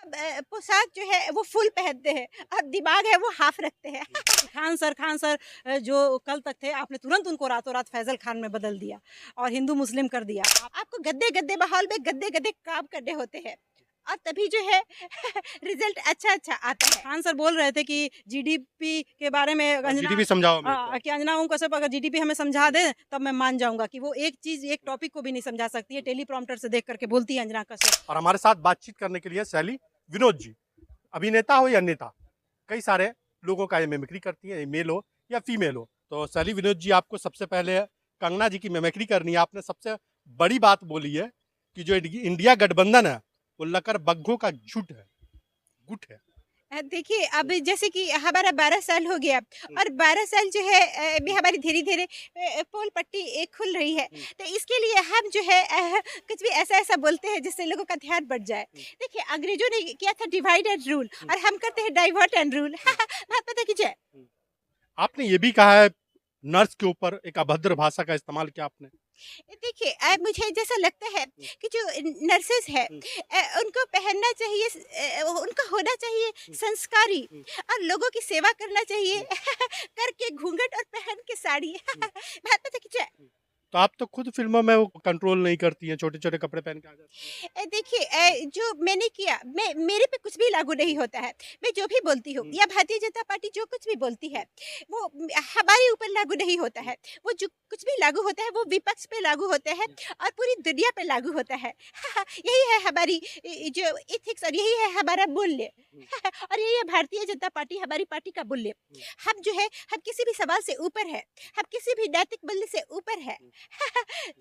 पोशाक जो है वो फुल पहनते हैं और दिमाग है वो हाफ रखते हैं। खान सर जो कल तक थे, आपने तुरंत उनको रातों रात फैजल खान में बदल दिया और हिंदू मुस्लिम कर दिया। आपको गद्दे गद्दे माहौल में गद्दे गद्दे काम करने होते हैं और तभी जो है रिजल्ट अच्छा अच्छा आता है। खान सर बोल रहे थे कि जीडीपी के बारे में जीडीपी समझाओ मेरे को। कि अंजना ओम कश्यप अगर जीडीपी हमें समझा दे तब मैं मान जाऊंगा कि वो एक चीज एक टॉपिक को भी नहीं समझा सकती है, टेलीप्रॉम्प्टर से देख करके बोलती है अंजना कश्यप। और हमारे साथ बातचीत करने के लिए शैली विनोद जी, अभिनेता हो या नेता, कई सारे लोगों का ये मिमिक्री करती है, मेल हो या फीमेल हो। तो शैली विनोद जी, आपको सबसे पहले कंगना जी की मिमिक्री करनी है। आपने सबसे बड़ी बात बोली है कि जो इंडिया गठबंधन है वो लकर बग्घों का झूठ है, गुट है। देखिए अब जैसे कि हमारा 12 साल हो गया और 12 साल जो है भी हमारी धीरे धीरे पोल पट्टी खुल रही है। तो इसके लिए हम जो है कुछ भी ऐसा ऐसा बोलते हैं जिससे लोगों का ध्यान बढ़ जाए। देखिए अंग्रेजों ने किया था डिवाइड एंड रूल और हम करते हैं डाइवर्ट एंड रूल। महात्मा की जय। आपने ये भी कहा है नर्स के ऊपर एक अभद्र भाषा का इस्तेमाल किया आपने। देखिए मुझे जैसा लगता है कि जो नर्सेस है उनको पहनना चाहिए उनका होना चाहिए संस्कारी और लोगों की सेवा करना चाहिए करके घूंघट और पहन के साड़ी। भारत माता की जय। तो आप तो खुद फिल्मों में वो कंट्रोल नहीं करती हैं, छोटे छोटे कपड़े पहन के आ जाती हैं। देखिए जो मैंने किया मेरे पे कुछ भी लागू नहीं होता है। मैं जो भी बोलती हूँ या भारतीय जनता पार्टी जो कुछ भी बोलती है वो हमारे ऊपर लागू नहीं होता है। वो जो कुछ भी लागू होता है वो विपक्ष पे लागू होता है और पूरी दुनिया पे लागू होता है। यही है हमारी जो इथिक्स और यही है हमारा मूल्य। और यही है भारतीय जनता पार्टी हमारी पार्टी का मूल्य। हम जो है हम किसी भी सवाल से ऊपर है, हम किसी भी नैतिक मूल्य से ऊपर है।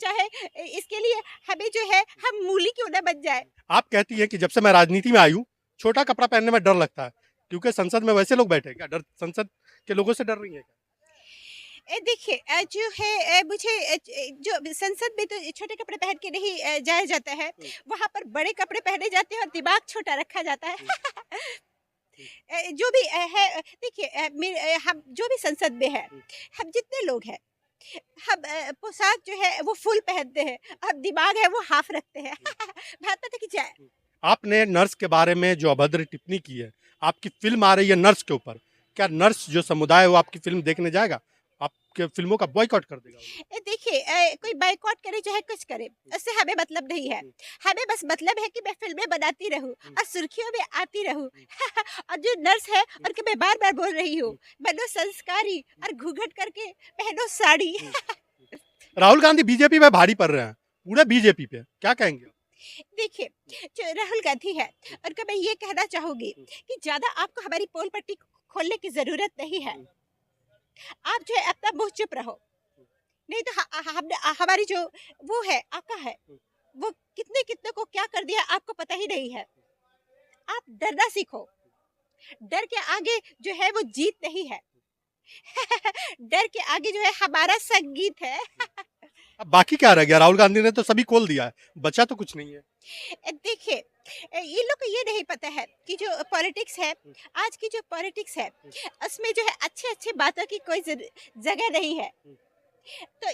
चाहे इसके लिए हमें जो है हम मूली क्यों ना बन जाए। आप कहती है कि जब से मैं राजनीति में आई हूँ छोटा कपड़ा पहनने में डर लगता है, क्योंकि संसद में वैसे लोग बैठे हैं क्या? डर संसद के लोगों से डर रही है क्या? देखिए जो है मुझे जो संसद में तो छोटे कपड़े पहन के नहीं जाया जाता है। वहाँ पर बड़े कपड़े पहने जाते हैं और दिमाग छोटा रखा जाता है। जो भी है देखिए हम जो भी संसद में है हम जितने लोग हैं हम पोशाक जो है वो फुल पहनते हैं और दिमाग है वो हाफ रखते हैं। भारत माता की जय। आपने नर्स के बारे में जो अभद्र टिप्पणी की है, आपकी फिल्म आ रही है नर्स के ऊपर, क्या नर्स जो समुदाय है वो आपकी फिल्म देखने जाएगा? आपके फिल्मों का बॉयकॉट कर देगा? देखिए कोई बाइकआउट करे चाहे कुछ करे उससे हमें मतलब नहीं है। हमें बस मतलब है कि मैं फिल्में बनाती रहूं और सुर्खियों में आती रहूं। और जो नर्स है उनके मैं बार बार बोल रही हूँ बनो संस्कारी और घूंघट करके पहनो साड़ी। राहुल गांधी बीजेपी में भारी पड़ रहे हैं, पूरे बीजेपी पे, क्या कहेंगे? देखिए जो राहुल गांधी है उनको मैं ये कहना चाहूंगी कि ज्यादा आपको हमारी पोल पट्टी खोलने की जरूरत नहीं है। आप जो है अपना मुंह चुप रहो। नहीं तो हमने हमारी जो वो है आका है वो कितने कितने को क्या कर दिया आपको पता ही नहीं है। आप डरना सीखो। डर के आगे जो है वो जीत नहीं है। डर के आगे जो है हमारा संगीत है। अब बाकी क्या रह गया? राहुल गांधी ने तो सभी खोल दिया है, बचा तो कुछ नहीं है। देखिए ये लोग को ये नहीं पता है कि जो पॉलिटिक्स है आज की जो पॉलिटिक्स है उसमें जो है अच्छे अच्छे बातों की कोई जगह नहीं है। तो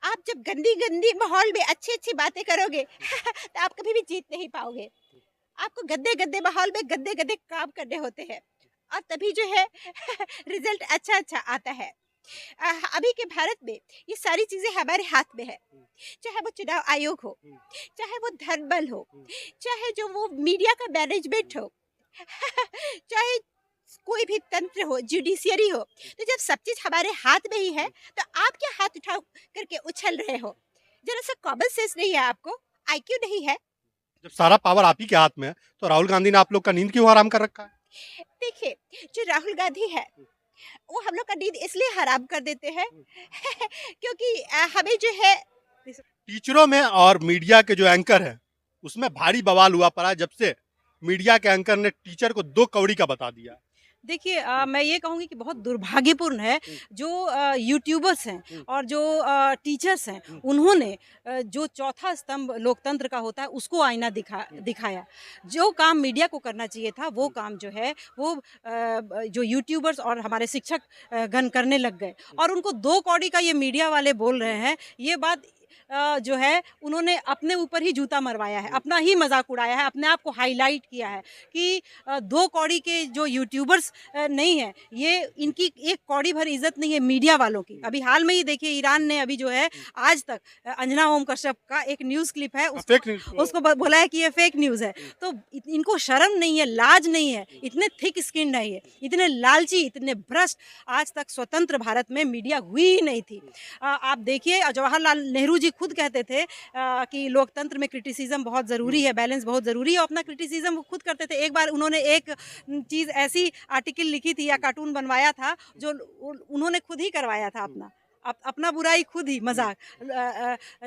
आप जब गंदी गंदी माहौल में अच्छी अच्छी बातें करोगे तो आप कभी भी जीत नहीं पाओगे। आपको गंदे गंदे माहौल में गंदे गंदे काम करने होते हैं और तभी जो है रिजल्ट अच्छा अच्छा आता है। अभी के भारत में ये सारी चीजें हमारे हाथ में है। चाहे वो चुनाव आयोग हो, चाहे वो धन बल हो, चाहे जो वो मीडिया का मैनेजमेंट हो, चाहे कोई भी तंत्र हो, जुडिशियरी हो। तो जब सब चीज हमारे हाथ में ही है तो आप क्या हाथ उठा करके उछल रहे हो? जरा सा कॉमन सेंस नहीं है आपको, आईक्यू नहीं है। जब सारा पावर आप ही के हाथ में है तो राहुल गांधी ने आप लोग का नींद क्यों हराम कर रखा है? देखिए जो राहुल गांधी है वो हम लोग का नींद इसलिए हराम कर देते हैं क्योंकि हमें जो है टीचरों में और मीडिया के जो एंकर हैं उसमें भारी बवाल हुआ पड़ा जब से मीडिया के एंकर ने टीचर को 2 कौड़ी का बता दिया। देखिए मैं ये कहूँगी कि बहुत दुर्भाग्यपूर्ण है जो यूट्यूबर्स हैं और जो टीचर्स हैं उन्होंने जो चौथा स्तंभ लोकतंत्र का होता है उसको आईना दिखाया। जो काम मीडिया को करना चाहिए था वो काम जो है वो जो यूट्यूबर्स और हमारे शिक्षक गण करने लग गए और उनको 2 कौड़ी का ये मीडिया वाले बोल रहे हैं। ये बात जो है उन्होंने अपने ऊपर ही जूता मरवाया है, अपना ही मजाक उड़ाया है, अपने आप को हाईलाइट किया है कि दो कौड़ी के जो यूट्यूबर्स नहीं है, ये इनकी एक कौड़ी भर इज्जत नहीं है मीडिया वालों की। अभी हाल में ही देखिए ईरान ने अभी जो है आज तक अंजना ओम कश्यप का एक न्यूज़ क्लिप है उसको बोला है कि ये फेक न्यूज़ है। तो इनको शर्म नहीं है, लाज नहीं है, इतने थिक स्किन्ड है, ये इतने लालची, इतने भ्रष्ट। आज तक स्वतंत्र भारत में मीडिया हुई ही नहीं थी। आप देखिए जवाहरलाल नेहरू जी खुद कहते थे कि लोकतंत्र में क्रिटिसिज्म बहुत ज़रूरी है, बैलेंस बहुत ज़रूरी है, और अपना क्रिटिसिज्म खुद करते थे। एक बार उन्होंने एक चीज़ ऐसी आर्टिकल लिखी थी या कार्टून बनवाया था जो उन्होंने खुद ही करवाया था अपना बुराई खुद ही मजाक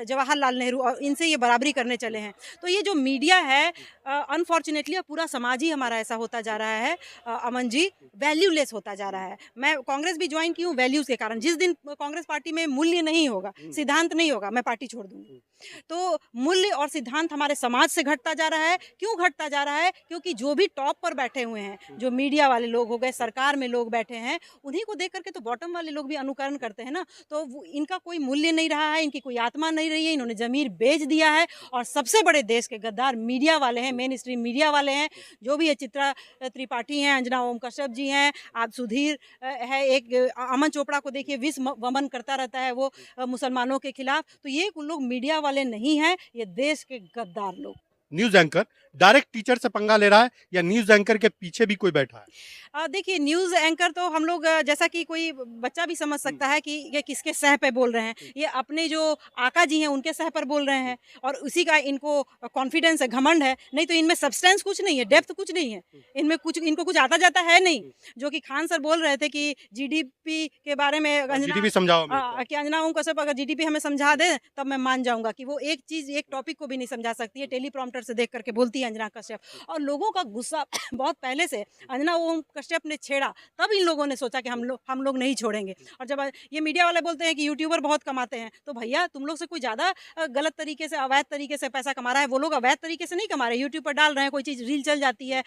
जवाहरलाल नेहरू, और इनसे ये बराबरी करने चले हैं। तो ये जो मीडिया है अनफॉर्चुनेटली पूरा समाज ही हमारा ऐसा होता जा रहा है अमन जी, वैल्यूलेस होता जा रहा है। मैं कांग्रेस भी ज्वाइन की हूँ वैल्यूज़ के कारण। जिस दिन कांग्रेस पार्टी में मूल्य नहीं होगा, सिद्धांत नहीं होगा, मैं पार्टी छोड़ दूंगी। तो मूल्य और सिद्धांत हमारे समाज से घटता जा रहा है। क्यों घटता जा रहा है? क्योंकि जो भी टॉप पर बैठे हुए हैं, जो मीडिया वाले लोग हो गए, सरकार में लोग बैठे हैं, उन्हीं को देख करके तो बॉटम वाले लोग भी अनुकरण करते हैं ना। तो इनका कोई मूल्य नहीं रहा है, इनकी कोई आत्मा नहीं रही है, इन्होंने ज़मीर बेच दिया है। और सबसे बड़े देश के गद्दार मीडिया वाले हैं, मेन स्ट्रीम मीडिया वाले हैं, जो भी है। चित्रा त्रिपाठी हैं, अंजना ओम कश्यप जी हैं, आप सुधीर है, एक अमन चोपड़ा को देखिए, विष वमन करता रहता है वो मुसलमानों के खिलाफ। तो ये लोग मीडिया वाले नहीं हैं, ये देश के गद्दार लोग। न्यूज एंकर डायरेक्ट टीचर से पंगा ले रहा है या न्यूज एंकर के पीछे भी कोई बैठा है? देखिए न्यूज़ एंकर तो हम लोग जैसा कि कोई बच्चा भी समझ सकता है कि ये किसके सह पे बोल रहे हैं। ये अपने जो आका जी हैं उनके सह पर बोल रहे हैं, और उसी का इनको कॉन्फिडेंस है, घमंड है। नहीं तो इनमें सब्सटेंस कुछ नहीं है, डेप्थ कुछ नहीं है, इनमें कुछ इनको कुछ आता जाता है नहीं। जो कि खान सर बोल रहे थे कि जीडीपी के बारे में जीडीपी समझाओ कि अंजना ओम कश्यप अगर जीडीपी हमें समझा दे तब मैं मान जाऊंगा कि वो एक चीज़, एक टॉपिक को भी नहीं समझा सकती है, टेलीप्रॉम्प्टर से देख करके बोलती है अंजना कश्यप। और लोगों का गुस्सा बहुत पहले से अंजना ओम कश्यप ने छेड़ा, तब इन लोगों ने सोचा कि हम लोग नहीं छोड़ेंगे। और जब ये मीडिया वाले बोलते हैं कि यूट्यूबर बहुत कमाते हैं, तो भैया तुम लोग से कोई ज़्यादा गलत तरीके से, अवैध तरीके से पैसा कमा रहा है। वो लोग अवैध तरीके से नहीं कमा रहे, यूट्यूब पर डाल रहे हैं, कोई चीज़ रील चल जाती है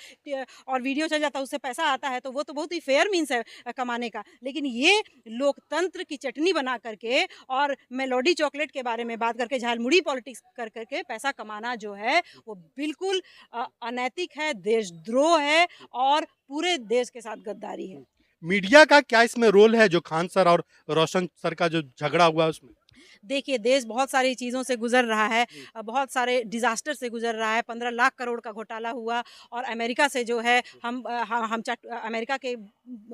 और वीडियो चल जाता है, उससे पैसा आता है, तो वो तो बहुत ही फेयर मीन्स है कमाने का। लेकिन ये लोकतंत्र की चटनी बना करके और मेलोडी चॉकलेट के बारे में बात करके, झालमुड़ी पॉलिटिक्स कर करके पैसा कमाना जो है वो बिल्कुल अनैतिक है, देशद्रोह है और पूरे देश के साथ गद्दारी है। मीडिया का क्या इसमें रोल है, जो खान सर और रोशन सर का जो झगड़ा हुआ उसमें? देखिए देश बहुत सारी चीज़ों से गुजर रहा है, बहुत सारे डिज़ास्टर से गुजर रहा है। 15 लाख करोड़ का घोटाला हुआ, और अमेरिका से जो है हम अमेरिका के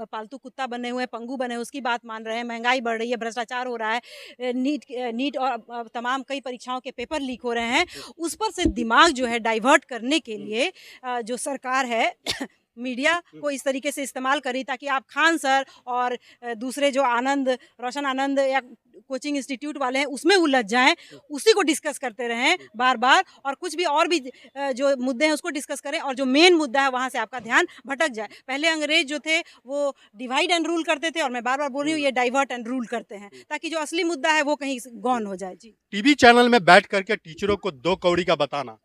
पालतू कुत्ता बने हुए हैं, पंगु बने हुए, उसकी बात मान रहे हैं। महंगाई बढ़ रही है, भ्रष्टाचार हो रहा है, नीट और तमाम कई परीक्षाओं के पेपर लीक हो रहे हैं। उस पर से दिमाग जो है डाइवर्ट करने के लिए जो सरकार है मीडिया को इस तरीके से इस्तेमाल करी ताकि आप खान सर और दूसरे जो रोशन आनंद या कोचिंग इंस्टीट्यूट वाले हैं उसमें उलझ जाएं, उसी को डिस्कस करते रहें बार बार, और कुछ भी और भी जो मुद्दे हैं उसको डिस्कस करें, और जो मेन मुद्दा है वहाँ से आपका ध्यान भटक जाए। पहले अंग्रेज जो थे वो डिवाइड एंड रूल करते थे, और मैं बार बार बोल रही हूँ ये डाइवर्ट एंड रूल करते हैं, ताकि जो असली मुद्दा है वो कहीं गौन हो जाए। जी, टीवी चैनल में बैठ करके टीचरों को 2 कौड़ी का बताना,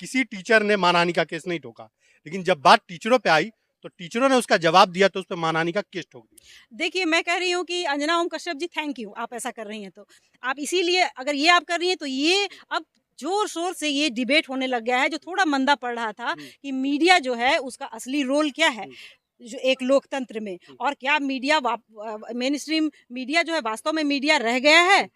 किसी टीचर ने मानहानि का केस नहीं ठोका, लेकिन जब बात टीचरों पे आई तो टीचरों ने उसका जवाब दिया तो उस पर मानहानि का केस ठोक दिया। देखिए मैं कह रही हूँ कि अंजना ओम कश्यप जी थैंक यू, आप ऐसा कर रही हैं। तो आप इसीलिए अगर ये आप कर रही हैं तो ये अब जोर शोर से ये डिबेट होने लग गया है, जो थोड़ा मंदा पड़ रहा था कि मीडिया जो है उसका असली रोल क्या है जो एक लोकतंत्र में, और क्या मीडिया मेन स्ट्रीम मीडिया जो है वास्तव में मीडिया रह गया है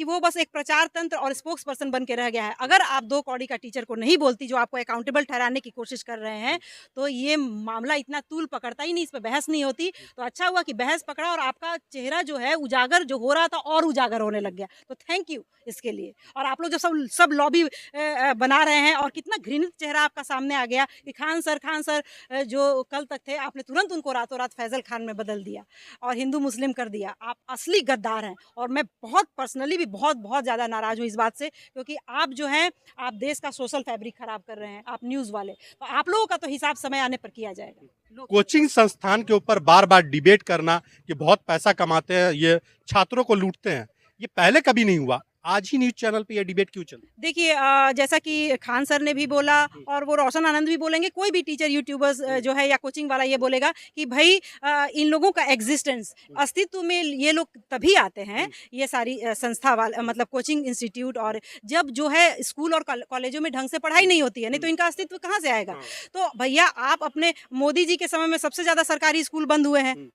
कि वो बस एक प्रचार तंत्र और स्पोक्स पर्सन बन के रह गया है। अगर आप 2 कौड़ी का टीचर को नहीं बोलती, जो आपको अकाउंटेबल ठहराने की कोशिश कर रहे हैं, तो ये मामला इतना तूल पकड़ता ही नहीं, इस पर बहस नहीं होती। तो अच्छा हुआ कि बहस पकड़ा और आपका चेहरा जो है उजागर जो हो रहा था और उजागर होने लग गया, तो थैंक यू इसके लिए। और आप लोग जो सब लॉबी बना रहे हैं, और कितना घृणित चेहरा आपका सामने आ गया कि खान सर जो कल तक थे, आपने तुरंत उनको रातों रात फैजल खान में बदल दिया और हिंदू मुस्लिम कर दिया। आप असली गद्दार हैं, और मैं बहुत पर्सनली बहुत ज़्यादा नाराज़ हूँ इस बात से, क्योंकि आप जो हैं आप देश का सोशल फैब्रिक खराब कर रहे हैं, आप न्यूज़ वाले। तो आप लोगों का तो हिसाब समय आने पर किया जाएगा। कोचिंग संस्थान के ऊपर बार बार डिबेट करना कि बहुत पैसा कमाते हैं, ये छात्रों को लूटते हैं, ये पहले कभी नहीं हुआ। आज ही न्यूज चैनल पे ये डिबेट क्यों चल? देखिए जैसा कि खान सर ने भी बोला और वो रोशन आनंद भी बोलेंगे, कोई भी टीचर यूट्यूबर्स जो है या कोचिंग वाला ये बोलेगा कि भाई इन लोगों का एग्जिस्टेंस अस्तित्व में ये लोग तभी आते हैं, ये सारी संस्था वाले मतलब कोचिंग इंस्टीट्यूट, और जब जो है स्कूल और कॉलेजों में ढंग से पढ़ाई नहीं होती है, नहीं तो इनका अस्तित्व कहाँ से आएगा। तो भैया आप अपने मोदी जी के समय में सबसे ज़्यादा सरकारी स्कूल बंद हुए हैं,